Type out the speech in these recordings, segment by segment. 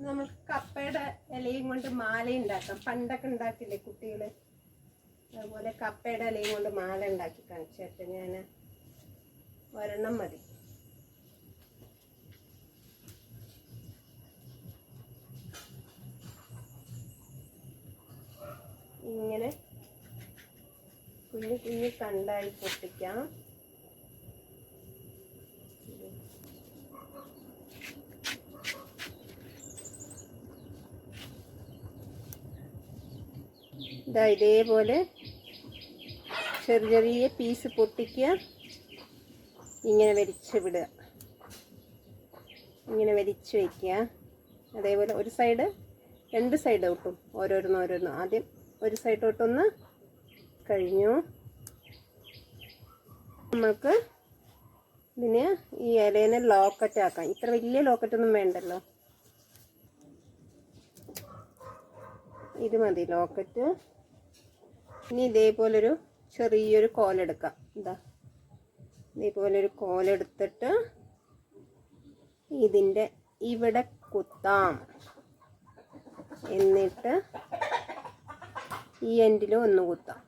നമുക്ക് കപ്പയുടെ ഇലയും കൊണ്ട് മാല ഉണ്ടാക്കാം. പണ്ടൊക്കെ ഉണ്ടാക്കില്ലേ കുട്ടികൾ, അതുപോലെ കപ്പയുടെ ഇലയും കൊണ്ട് മാല ഉണ്ടാക്കി കാണിച്ചിട്ട് ഞാൻ ഒരെണ്ണം മതി. ഇങ്ങനെ കുഞ്ഞു കുഞ്ഞു കണ്ടായി പൊട്ടിക്കാം. ഇതാ ഇതേപോലെ ചെറിയ ചെറിയ പീസ് പൊട്ടിക്കുക. ഇങ്ങനെ വലിച്ച് വിടുക, ഇങ്ങനെ വലിച്ച് വയ്ക്കുക. അതേപോലെ ഒരു സൈഡ്, രണ്ട് സൈഡ് ഒട്ടും ഓരോരുന്ന്. ആദ്യം ഒരു സൈഡ് ഒട്ടൊന്ന് കഴിഞ്ഞു. നമ്മൾക്ക് ഇതിന് ഈ ഇലേനെ ലോക്കറ്റ് ആക്കാം. ഇത്ര വലിയ ലോക്കറ്റൊന്നും വേണ്ടല്ലോ, ഇത് മതി ലോക്കറ്റ്. ഇനി ഇതേപോലൊരു ചെറിയൊരു കോലെടുക്കാം. ഇതാ ഇതേപോലൊരു കോലെടുത്തിട്ട് ഇതിൻ്റെ ഇവിടെ കുത്താം. എന്നിട്ട് ഈ എൻഡിലും ഒന്ന് കുത്താം.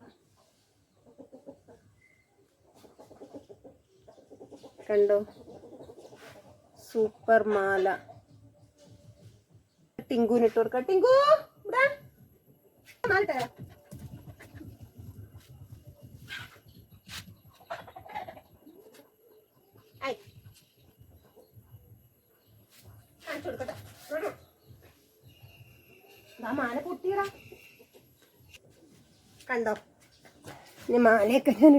കണ്ടോ, സൂപ്പർ മാല. ടിങ്കുനിട്ട് കൊടുക്കാം. ടിങ്കു ഇവിടെ മാലട്ടെ. മാല പൊട്ടിയടാ. കണ്ടോ, ഇനി മാലയൊക്കെ ഞാൻ